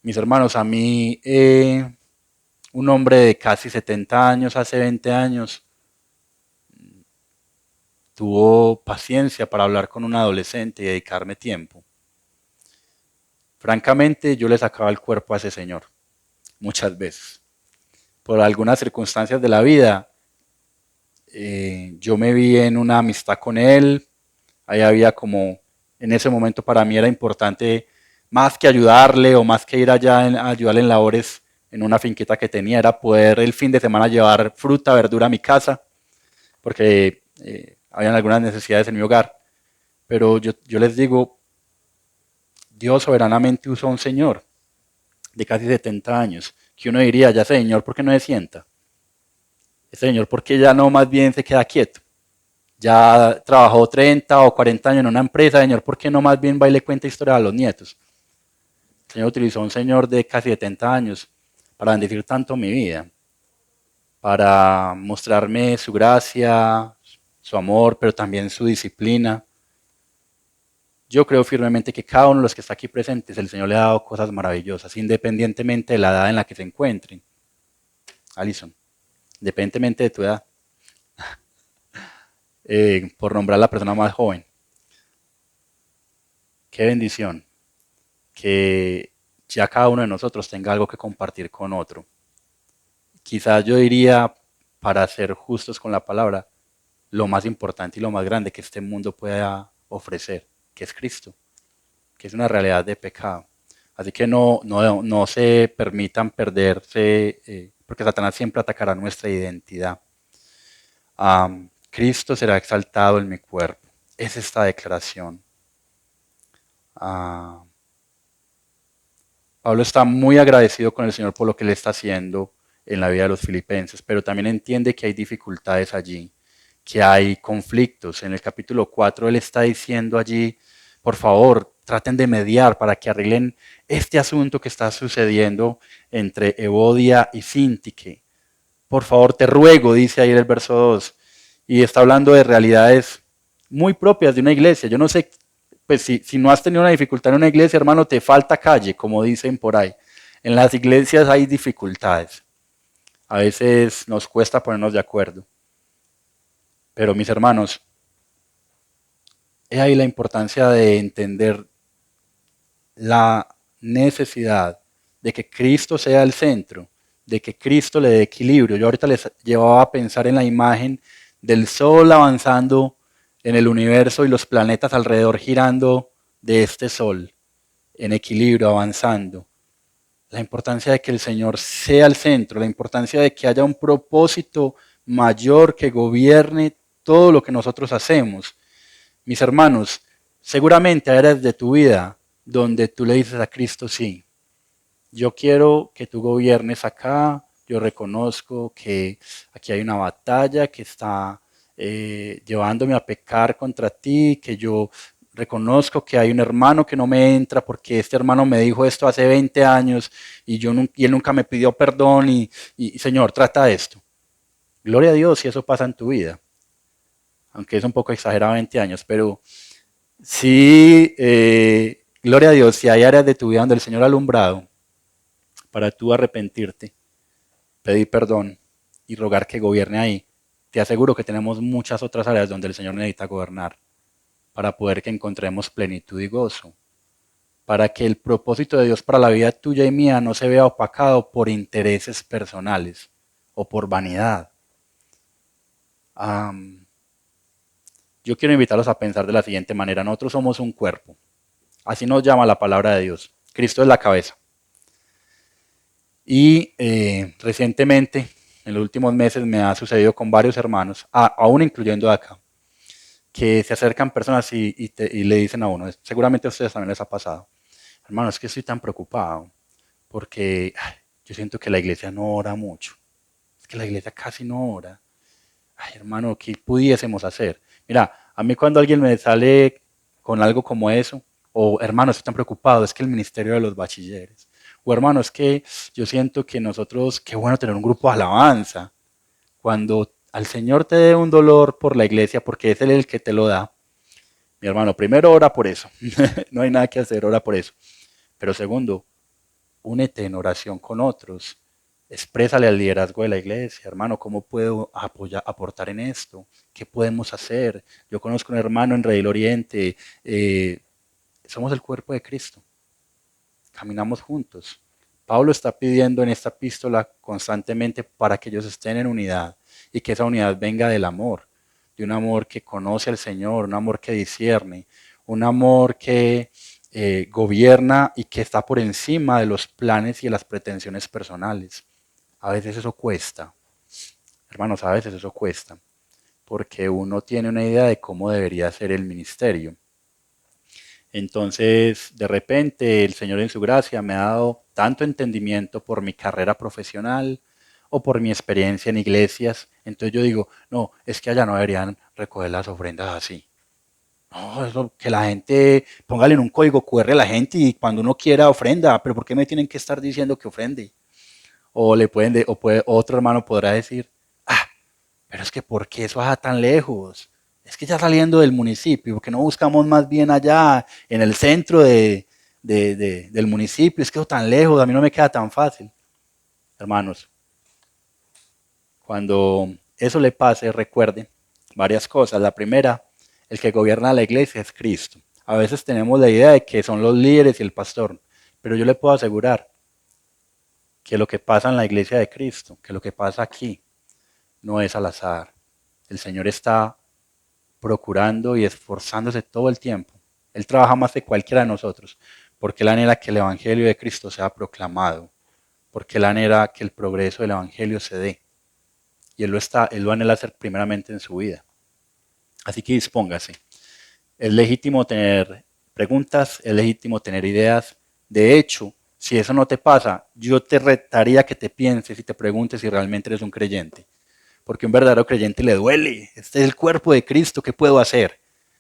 [SPEAKER 2] Mis hermanos, a mí un hombre de casi 70 años, hace 20 años, tuvo paciencia para hablar con un adolescente y dedicarme tiempo. Francamente, yo le sacaba el cuerpo a ese señor, muchas veces. Por algunas circunstancias de la vida, yo me vi en una amistad con él, ahí había como, en ese momento para mí era importante, más que ayudarle o más que ir allá a ayudarle en labores en una finquita que tenía, era poder el fin de semana llevar fruta, verdura a mi casa, porque habían algunas necesidades en mi hogar. Pero yo les digo, Dios soberanamente usó a un señor de casi 70 años, que uno diría, ya señor, ¿por qué no se sienta? Ese señor, ¿por qué ya no más bien se queda quieto? Ya trabajó 30 o 40 años en una empresa, señor, ¿por qué no más bien va y le cuenta historia a los nietos? El Señor utilizó a un señor de casi 70 años para bendecir tanto mi vida, para mostrarme su gracia, su amor, pero también su disciplina. Yo creo firmemente que cada uno de los que está aquí presentes, el Señor le ha dado cosas maravillosas, independientemente de la edad en la que se encuentren. Alison, independientemente de tu edad, por nombrar a la persona más joven. Qué bendición que ya cada uno de nosotros tenga algo que compartir con otro. Quizás yo diría, para ser justos con la palabra, lo más importante y lo más grande que este mundo pueda ofrecer, que es Cristo, que es una realidad de pecado. Así que no se permitan perderse, porque Satanás siempre atacará nuestra identidad. Cristo será exaltado en mi cuerpo. Es esta declaración. Pablo está muy agradecido con el Señor por lo que le está haciendo en la vida de los filipenses, pero también entiende que hay dificultades allí. que hay conflictos. En el capítulo 4 él está diciendo allí, por favor, traten de mediar para que arreglen este asunto que está sucediendo entre Evodia y Síntique. Por favor, te ruego, dice ahí el verso 2, y está hablando de realidades muy propias de una iglesia. Yo no sé, pues si no has tenido una dificultad en una iglesia, hermano, te falta calle, como dicen por ahí. En las iglesias hay dificultades. A veces nos cuesta ponernos de acuerdo. Pero mis hermanos, he ahí la importancia de entender la necesidad de que Cristo sea el centro, de que Cristo le dé equilibrio. Yo ahorita les llevaba a pensar en la imagen del Sol avanzando en el universo y los planetas alrededor girando de este Sol, en equilibrio, avanzando. La importancia de que el Señor sea el centro, la importancia de que haya un propósito mayor que gobierne todo lo que nosotros hacemos. Mis hermanos, seguramente hay áreas de tu vida donde tú le dices a Cristo, sí, yo quiero que tú gobiernes acá, yo reconozco que aquí hay una batalla que está llevándome a pecar contra ti, que yo reconozco que hay un hermano que no me entra porque este hermano me dijo esto hace 20 años y él nunca me pidió perdón y Señor, trata esto. Gloria a Dios si eso pasa en tu vida, aunque es un poco exagerado 20 años, pero sí, gloria a Dios si hay áreas de tu vida donde el Señor ha alumbrado para tú arrepentirte, pedir perdón y rogar que gobierne ahí. Te aseguro que tenemos muchas otras áreas donde el Señor necesita gobernar para poder que encontremos plenitud y gozo, para que el propósito de Dios para la vida tuya y mía no se vea opacado por intereses personales o por vanidad. Yo quiero invitarlos a pensar de la siguiente manera. Nosotros somos un cuerpo. Así nos llama la palabra de Dios. Cristo es la cabeza. Y recientemente, en los últimos meses, me ha sucedido con varios hermanos, aún incluyendo acá, que se acercan personas y le dicen a uno, seguramente a ustedes también les ha pasado, hermano, es que estoy tan preocupado porque yo siento que la iglesia no ora mucho, es que la iglesia casi no ora. Ay, hermano, ¿qué pudiésemos hacer? Mira, a mí cuando alguien me sale con algo como eso, o hermano, estoy tan preocupado, es que el ministerio de los bachilleres, o hermano, es que yo siento que nosotros, qué bueno tener un grupo de alabanza. Cuando al Señor te dé un dolor por la iglesia, porque es Él el que te lo da, mi hermano, primero ora por eso. No hay nada que hacer, ora por eso. Pero segundo, únete en oración con otros. Exprésale al liderazgo de la iglesia, hermano, ¿cómo puedo aportar en esto? ¿Qué podemos hacer? Yo conozco un hermano en Redil Oriente, somos el cuerpo de Cristo, caminamos juntos. Pablo está pidiendo en esta epístola constantemente para que ellos estén en unidad y que esa unidad venga del amor, de un amor que conoce al Señor, un amor que discierne, un amor que gobierna y que está por encima de los planes y de las pretensiones personales. A veces eso cuesta, hermanos, a veces eso cuesta, porque uno tiene una idea de cómo debería ser el ministerio. Entonces, de repente, el Señor en su gracia me ha dado tanto entendimiento por mi carrera profesional o por mi experiencia en iglesias. Entonces yo digo, no, es que allá no deberían recoger las ofrendas así. No, eso, que la gente, póngale en un código QR a la gente y cuando uno quiera ofrenda, pero ¿por qué me tienen que estar diciendo que ofrende? O le pueden, otro hermano podrá decir, pero es que ¿por qué eso va tan lejos? Es que ya saliendo del municipio, ¿por qué no buscamos más bien allá, en el centro del municipio? Es que eso tan lejos, a mí no me queda tan fácil. Hermanos, cuando eso le pase, recuerden varias cosas. La primera, el que gobierna la iglesia es Cristo. A veces tenemos la idea de que son los líderes y el pastor, pero yo le puedo asegurar que lo que pasa en la iglesia de Cristo, que lo que pasa aquí, no es al azar. El Señor está procurando y esforzándose todo el tiempo. Él trabaja más que cualquiera de nosotros, porque Él anhela que el Evangelio de Cristo sea proclamado, porque Él anhela que el progreso del Evangelio se dé. Y Él lo anhela hacer primeramente en su vida. Así que dispóngase. Es legítimo tener preguntas, es legítimo tener ideas. De hecho, si eso no te pasa, yo te retaría que te pienses y te preguntes si realmente eres un creyente. porque a un verdadero creyente le duele. Este es el cuerpo de Cristo, ¿qué puedo hacer?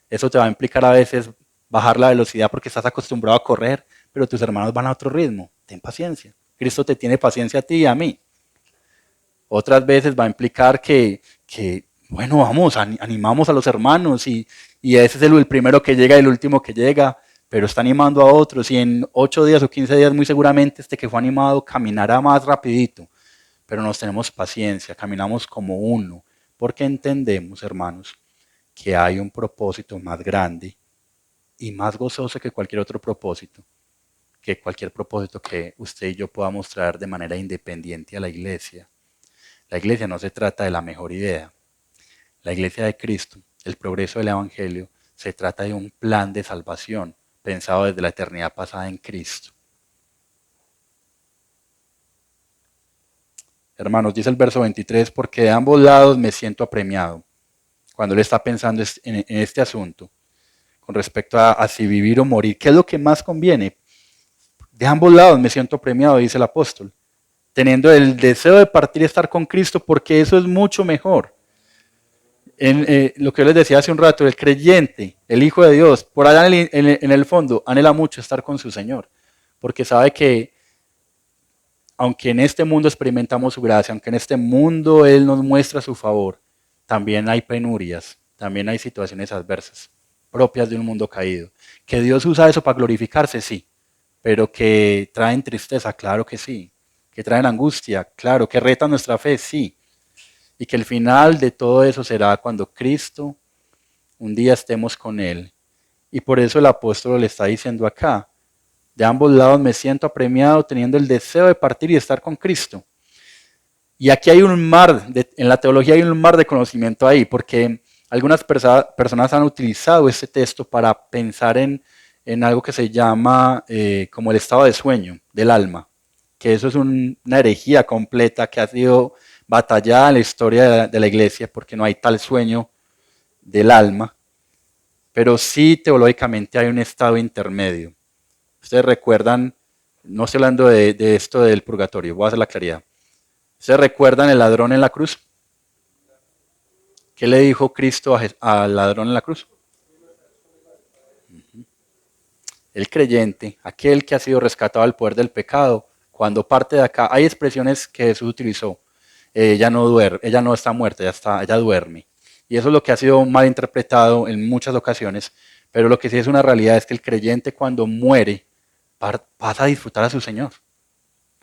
[SPEAKER 2] Eso te va a implicar a veces bajar la velocidad porque estás acostumbrado a correr, pero tus hermanos van a otro ritmo. Ten paciencia. Cristo te tiene paciencia a ti y a mí. Otras veces va a implicar que bueno, vamos, animamos a los hermanos y ese es el primero que llega y el último que llega, pero está animando a otros y en 8 días o 15 días muy seguramente este que fue animado caminará más rapidito, pero nos tenemos paciencia, caminamos como uno, porque entendemos, hermanos, que hay un propósito más grande y más gozoso que cualquier otro propósito, que cualquier propósito que usted y yo podamos traer de manera independiente a la iglesia. La iglesia no se trata de la mejor idea. La iglesia de Cristo, el progreso del Evangelio, se trata de un plan de salvación pensado desde la eternidad pasada en Cristo. Hermanos, dice el verso 23, porque de ambos lados me siento apremiado. Cuando él está pensando en este asunto, con respecto a si vivir o morir, ¿qué es lo que más conviene? De ambos lados me siento apremiado, dice el apóstol, teniendo el deseo de partir y estar con Cristo, porque eso es mucho mejor. Lo que yo les decía hace un rato, el creyente, el Hijo de Dios, por allá en el fondo, anhela mucho estar con su Señor, porque sabe que aunque en este mundo experimentamos su gracia, aunque en este mundo Él nos muestra su favor, también hay penurias, también hay situaciones adversas, propias de un mundo caído. Que Dios usa eso para glorificarse, sí, pero que traen tristeza, claro que sí, que traen angustia, claro, que retan nuestra fe, sí. Y que el final de todo eso será cuando Cristo un día estemos con Él. Y por eso el apóstol le está diciendo acá, de ambos lados me siento apremiado teniendo el deseo de partir y estar con Cristo. Y aquí hay un mar, en la teología hay un mar de conocimiento ahí, porque algunas personas han utilizado este texto para pensar en algo que se llama como el estado de sueño del alma, que eso es una herejía completa que ha sido batallada en la historia de la iglesia, porque no hay tal sueño del alma, pero sí teológicamente hay un estado intermedio. Ustedes recuerdan, no estoy hablando de esto del purgatorio, voy a hacer la claridad. ¿Ustedes recuerdan el ladrón en la cruz? ¿Qué le dijo Cristo al ladrón en la cruz? El creyente, aquel que ha sido rescatado del poder del pecado, cuando parte de acá, hay expresiones que Jesús utilizó. Ella no duerme, ella no está muerta, ella duerme. Y eso es lo que ha sido mal interpretado en muchas ocasiones, pero lo que sí es una realidad es que el creyente cuando muere pasa a disfrutar a su Señor.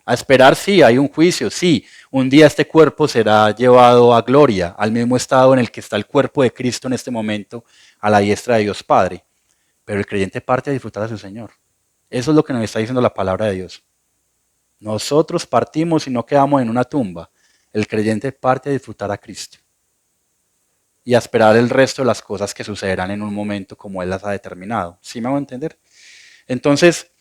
[SPEAKER 2] A esperar, sí, hay un juicio, sí. Un día este cuerpo será llevado a gloria, al mismo estado en el que está el cuerpo de Cristo en este momento, a la diestra de Dios Padre. Pero el creyente parte a disfrutar a su Señor. Eso es lo que nos está diciendo la palabra de Dios. Nosotros partimos y no quedamos en una tumba. El creyente parte a disfrutar a Cristo y a esperar el resto de las cosas que sucederán en un momento como Él las ha determinado. ¿Sí me hago entender? Entonces,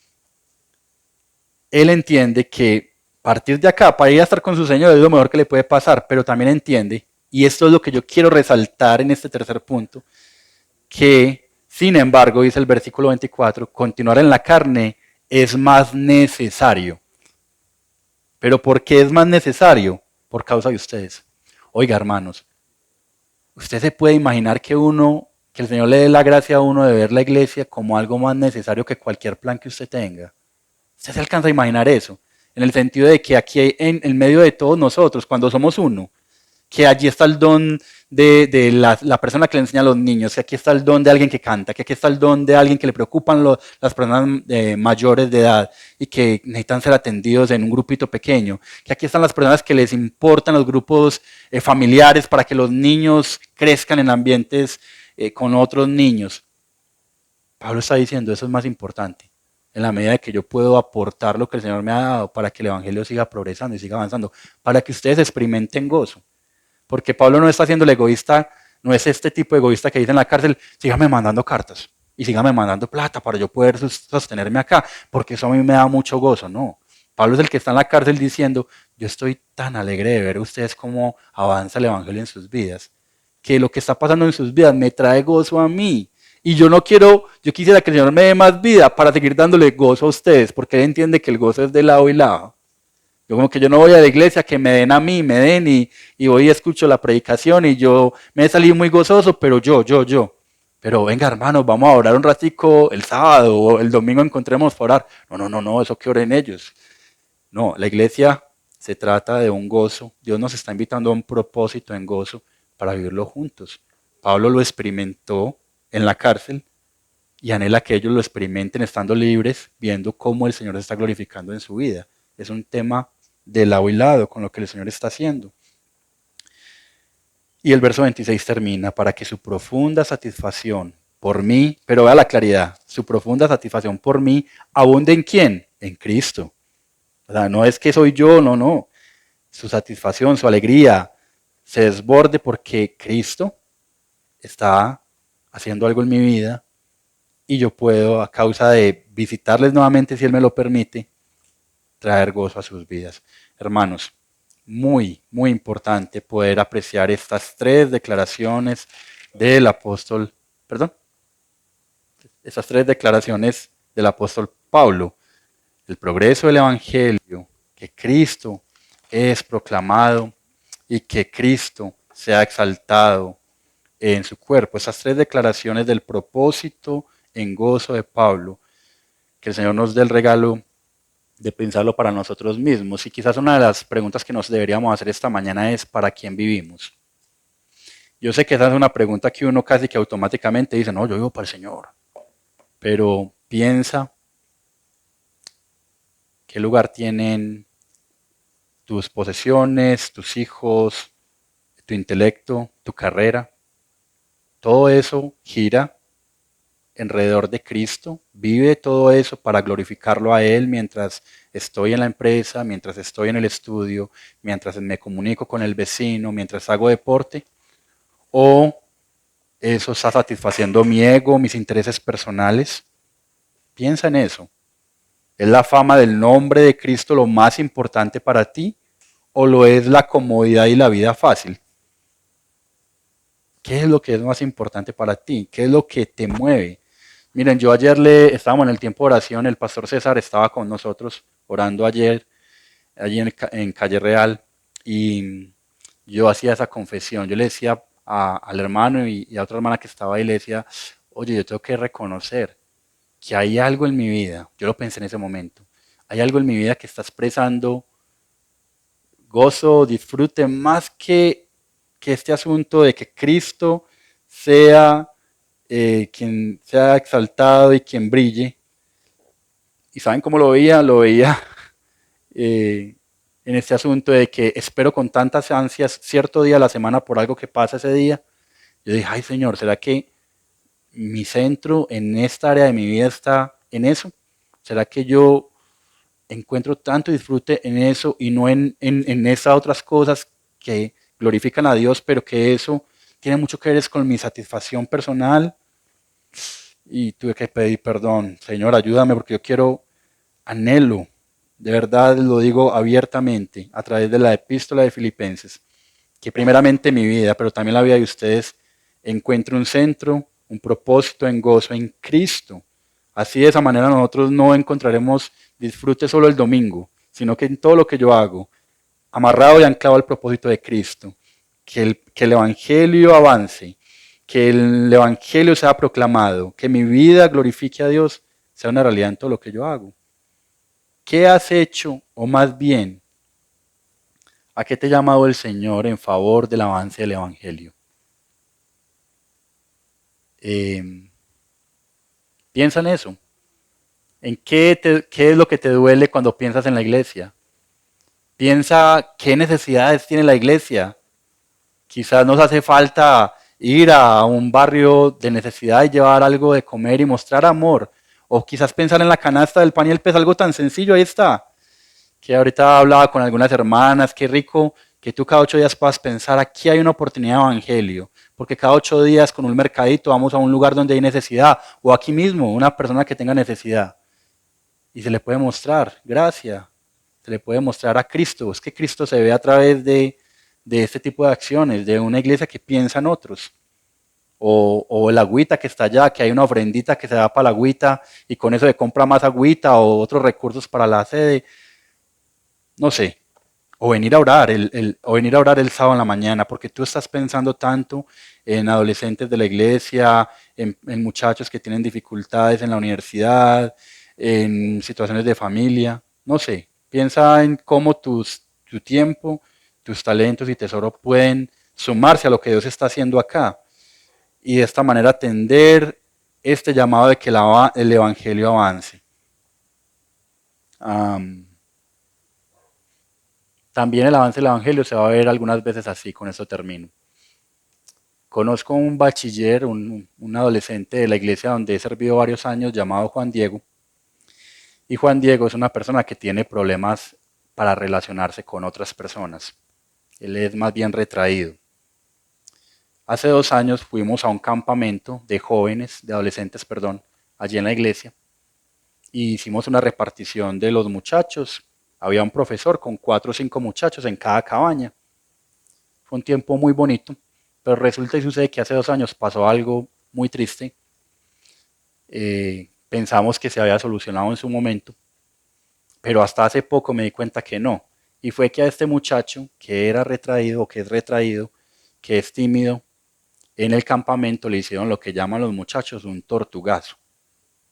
[SPEAKER 2] Él entiende que partir de acá para ir a estar con su Señor es lo mejor que le puede pasar, pero también entiende, y esto es lo que yo quiero resaltar en este tercer punto, que sin embargo, dice el versículo 24, continuar en la carne es más necesario. ¿Pero por qué es más necesario? Por causa de ustedes. Oiga, hermanos, usted se puede imaginar que el Señor le dé la gracia a uno de ver la iglesia como algo más necesario que cualquier plan que usted tenga. Usted se alcanza a imaginar eso, en el sentido de que aquí en medio de todos nosotros, cuando somos uno, que allí está el don de la persona que le enseña a los niños, que aquí está el don de alguien que canta, que aquí está el don de alguien que le preocupan las personas mayores de edad y que necesitan ser atendidos en un grupito pequeño, que aquí están las personas que les importan los grupos familiares para que los niños crezcan en ambientes con otros niños. Pablo está diciendo, eso es más importante, en la medida de que yo puedo aportar lo que el Señor me ha dado para que el Evangelio siga progresando y siga avanzando, para que ustedes experimenten gozo. Porque Pablo no está siendo el egoísta, no es este tipo de egoísta que dice en la cárcel, sígame mandando cartas y sígame mandando plata para yo poder sostenerme acá, porque eso a mí me da mucho gozo. No, Pablo es el que está en la cárcel diciendo, yo estoy tan alegre de ver a ustedes cómo avanza el Evangelio en sus vidas, que lo que está pasando en sus vidas me trae gozo a mí. Y yo quisiera que el Señor me dé más vida para seguir dándole gozo a ustedes, porque Él entiende que el gozo es de lado y lado. Yo como que yo no voy a la iglesia, que me den a mí, me den y voy y escucho la predicación y yo me he salido muy gozoso, pero yo. Pero venga, hermanos, vamos a orar un ratico el sábado o el domingo encontremos para orar. No, eso que oren ellos. No, la iglesia se trata de un gozo. Dios nos está invitando a un propósito en gozo para vivirlo juntos. Pablo lo experimentó en la cárcel y anhela que ellos lo experimenten estando libres, viendo cómo el Señor se está glorificando en su vida. Es un tema de lado y lado con lo que el Señor está haciendo. Y el verso 26 termina, para que su profunda satisfacción por mí, pero vea la claridad, su profunda satisfacción por mí, abunde en quién? En Cristo. O sea, no es que soy yo, no. Su satisfacción, su alegría se desborde porque Cristo está haciendo algo en mi vida y yo puedo, a causa de visitarles nuevamente, si Él me lo permite, traer gozo a sus vidas. Hermanos, muy importante poder apreciar estas tres declaraciones del apóstol, estas tres declaraciones del apóstol Pablo. El progreso del Evangelio, que Cristo es proclamado y que Cristo sea exaltado en su cuerpo. Esas tres declaraciones del propósito en gozo de Pablo, que el Señor nos dé el regalo de pensarlo para nosotros mismos. Y quizás una de las preguntas que nos deberíamos hacer esta mañana es: ¿para quién vivimos? Yo sé que esa es una pregunta que uno casi que automáticamente dice: no, yo vivo para el Señor. Pero piensa, ¿qué lugar tienen tus posesiones, tus hijos, tu intelecto, tu carrera? Todo eso gira alrededor de Cristo. Vive todo eso para glorificarlo a Él mientras estoy en la empresa, mientras estoy en el estudio, mientras me comunico con el vecino, mientras hago deporte. O eso está satisfaciendo mi ego, mis intereses personales. Piensa en eso. ¿Es la fama del nombre de Cristo lo más importante para ti? ¿O lo es la comodidad y la vida fácil? ¿Qué es lo que es más importante para ti? ¿Qué es lo que te mueve? Miren, yo ayer estábamos en el tiempo de oración, el pastor César estaba con nosotros orando ayer, allí en Calle Real, y yo hacía esa confesión. Yo le decía al hermano y a otra hermana que estaba ahí, le decía: oye, yo tengo que reconocer que hay algo en mi vida, yo lo pensé en ese momento, hay algo en mi vida que está expresando gozo, disfrute, más que este asunto de que Cristo sea quien sea exaltado y quien brille. ¿Y saben cómo lo veía? Lo veía en este asunto de que espero con tantas ansias cierto día a la semana por algo que pasa ese día. Yo dije: ay Señor, ¿será que mi centro en esta área de mi vida está en eso? ¿Será que yo encuentro tanto disfrute en eso y no en esas otras cosas que glorifican a Dios, pero que eso tiene mucho que ver con mi satisfacción personal? Y tuve que pedir perdón. Señor, ayúdame, porque yo anhelo, de verdad lo digo abiertamente, a través de la epístola de Filipenses, que primeramente mi vida, pero también la vida de ustedes, encuentre un centro, un propósito en gozo en Cristo. Así, de esa manera, nosotros no encontraremos disfrute solo el domingo, sino que en todo lo que yo hago, amarrado y anclado al propósito de Cristo, que el Evangelio avance, que el Evangelio sea proclamado, que mi vida glorifique a Dios, sea una realidad en todo lo que yo hago. ¿Qué has hecho, o más bien, a qué te ha llamado el Señor en favor del avance del Evangelio? Piensa en eso. ¿En qué es lo que te duele cuando piensas en la iglesia? Piensa qué necesidades tiene la iglesia. Quizás nos hace falta ir a un barrio de necesidad y llevar algo de comer y mostrar amor. O quizás pensar en la canasta del pan y el pez, algo tan sencillo, ahí está. Que ahorita hablaba con algunas hermanas, qué rico que tú cada 8 días puedas pensar: aquí hay una oportunidad de evangelio, porque cada 8 días con un mercadito vamos a un lugar donde hay necesidad, o aquí mismo una persona que tenga necesidad, y se le puede mostrar gracia, se le puede mostrar a Cristo. Es que Cristo se ve a través de este tipo de acciones, de una iglesia que piensa en otros. O el agüita que está allá, que hay una ofrendita que se da para la agüita y con eso se compra más agüita o otros recursos para la sede. No sé, O venir a orar, o venir a orar el sábado en la mañana, porque tú estás pensando tanto en adolescentes de la iglesia, en muchachos que tienen dificultades en la universidad, en situaciones de familia, no sé, piensa en cómo tu tiempo, tus talentos y tesoro pueden sumarse a lo que Dios está haciendo acá y de esta manera atender este llamado de que el Evangelio avance. También el avance del Evangelio se va a ver algunas veces así, con esto termino. Conozco un bachiller, un adolescente de la iglesia donde he servido varios años llamado Juan Diego. Y Juan Diego es una persona que tiene problemas para relacionarse con otras personas. Él es más bien retraído. Hace 2 años fuimos a un campamento de jóvenes, de adolescentes, perdón, allí en la iglesia. Y hicimos una repartición de los muchachos. Había un profesor con 4 o 5 muchachos en cada cabaña. Fue un tiempo muy bonito, pero resulta y sucede que hace 2 años pasó algo muy triste. Pensamos que se había solucionado en su momento, pero hasta hace poco me di cuenta que no. Y fue que a este muchacho, que era retraído, o que es retraído, que es tímido, en el campamento le hicieron lo que llaman los muchachos un tortugazo.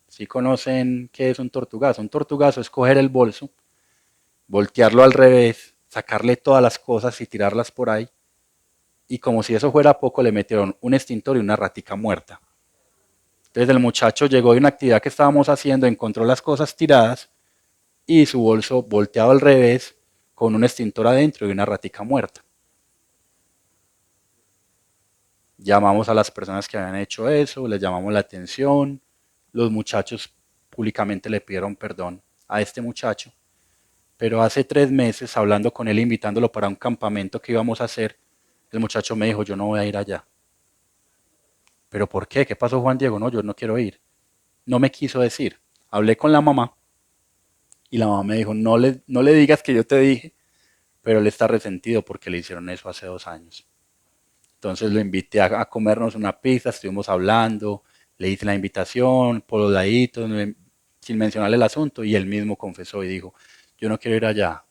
[SPEAKER 2] ¿Sí conocen qué es un tortugazo? Un tortugazo es coger el bolso, voltearlo al revés, sacarle todas las cosas y tirarlas por ahí. Y como si eso fuera poco, le metieron un extintor y una ratica muerta. Entonces el muchacho llegó de una actividad que estábamos haciendo, encontró las cosas tiradas y su bolso volteado al revés con un extintor adentro y una ratica muerta. Llamamos a las personas que habían hecho eso, les llamamos la atención, los muchachos públicamente le pidieron perdón a este muchacho, pero hace 3 meses, hablando con él, invitándolo para un campamento que íbamos a hacer, el muchacho me dijo, yo no voy a ir allá. ¿Pero por qué? ¿Qué pasó, Juan Diego? No, yo no quiero ir. No me quiso decir. Hablé con la mamá y la mamá me dijo, no le digas que yo te dije, pero él está resentido porque le hicieron eso hace 2 años. Entonces lo invité a comernos una pizza, estuvimos hablando, le hice la invitación por los laditos, sin mencionarle el asunto, y él mismo confesó y dijo, yo no quiero ir allá,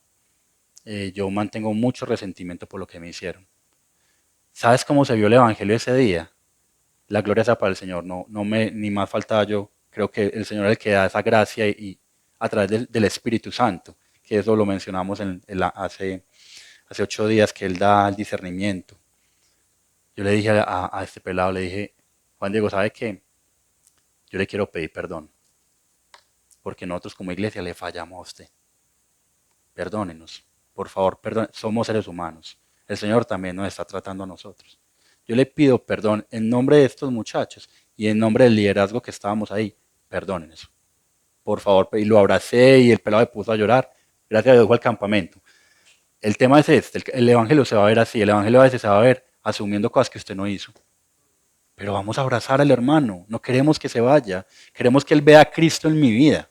[SPEAKER 2] yo mantengo mucho resentimiento por lo que me hicieron. ¿Sabes cómo se vio el Evangelio ese día? La gloria sea para el Señor, ni más faltaba yo. Creo que el Señor es el que da esa gracia y a través del Espíritu Santo, que eso lo mencionamos hace 8 días, que Él da el discernimiento. Yo le dije a este pelado, le dije, Juan Diego, ¿sabe qué? Yo le quiero pedir perdón, porque nosotros como iglesia le fallamos a usted. Perdónenos, por favor, perdón, somos seres humanos. El Señor también nos está tratando a nosotros. Yo le pido perdón en nombre de estos muchachos y en nombre del liderazgo que estábamos ahí. Perdónenos, por favor. Y lo abracé y el pelado me puso a llorar. Gracias a Dios fue al campamento. El tema es este, el evangelio se va a ver así, el evangelio a veces se va a ver asumiendo cosas que usted no hizo. Pero vamos a abrazar al hermano, no queremos que se vaya, queremos que él vea a Cristo en mi vida.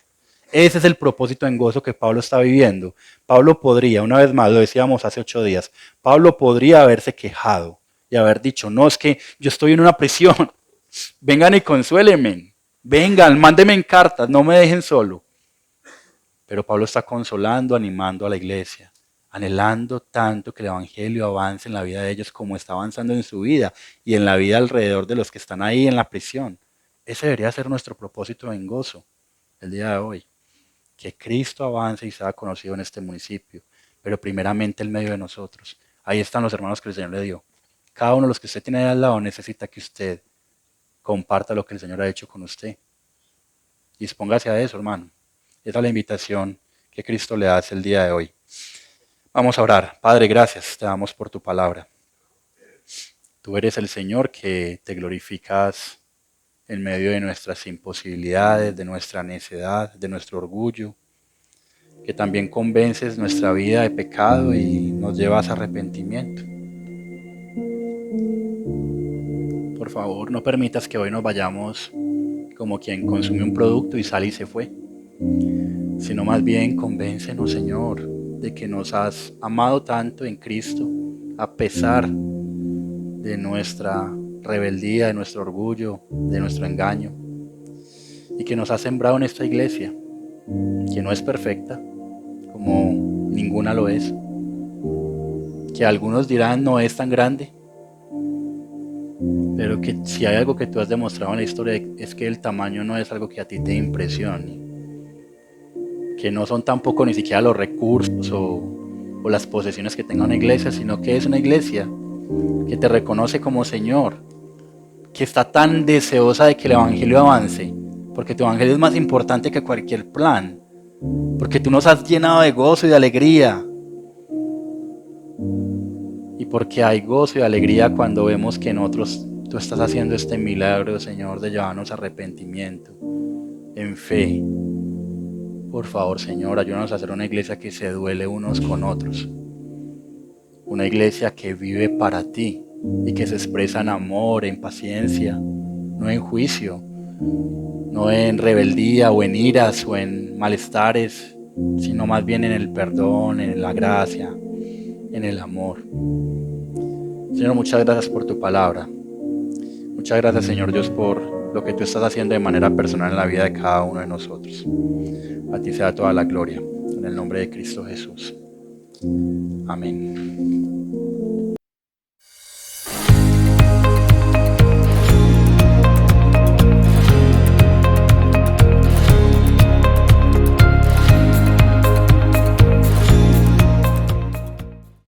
[SPEAKER 2] Ese es el propósito en gozo que Pablo está viviendo. Pablo podría, una vez más, lo decíamos hace 8 días, Pablo podría haberse quejado y haber dicho, no, es que yo estoy en una prisión, vengan y consuélenme, vengan, mándenme en cartas, no me dejen solo. Pero Pablo está consolando, animando a la iglesia, anhelando tanto que el Evangelio avance en la vida de ellos como está avanzando en su vida y en la vida alrededor de los que están ahí en la prisión. Ese debería ser nuestro propósito en gozo el día de hoy. Que Cristo avance y sea conocido en este municipio, pero primeramente en medio de nosotros. Ahí están los hermanos que el Señor le dio. Cada uno de los que usted tiene ahí al lado necesita que usted comparta lo que el Señor ha hecho con usted. Dispóngase a eso, hermano. Esa es la invitación que Cristo le hace el día de hoy. Vamos a orar. Padre, gracias te damos por tu palabra. Tú eres el Señor que te glorificas en medio de nuestras imposibilidades, de nuestra necedad, de nuestro orgullo, que también convences nuestra vida de pecado y nos llevas a arrepentimiento. Por favor, no permitas que hoy nos vayamos como quien consumió un producto y sale y se fue, sino más bien convéncenos, Señor, de que nos has amado tanto en Cristo, a pesar de nuestra rebeldía, de nuestro orgullo, de nuestro engaño, y que nos has sembrado en esta iglesia, que no es perfecta, como ninguna lo es, que algunos dirán no es tan grande, pero que si hay algo que tú has demostrado en la historia es que el tamaño no es algo que a ti te impresione, que no son tampoco ni siquiera los recursos o las posesiones que tenga una iglesia, sino que es una iglesia que te reconoce como Señor, que está tan deseosa de que el evangelio avance, porque tu evangelio es más importante que cualquier plan, porque tú nos has llenado de gozo y de alegría, y porque hay gozo y alegría cuando vemos que en otros tú estás haciendo este milagro, Señor, de llevarnos a arrepentimiento, en fe. Por favor, Señor, ayúdanos a hacer una iglesia que se duele unos con otros, una iglesia que vive para ti y que se expresa en amor, en paciencia, no en juicio, no en rebeldía o en iras o en malestares, sino más bien en el perdón, en la gracia, en el amor. Señor, muchas gracias por tu palabra. Muchas gracias, Señor Dios, por lo que tú estás haciendo de manera personal en la vida de cada uno de nosotros. A ti sea toda la gloria, en el nombre de Cristo Jesús. Amén.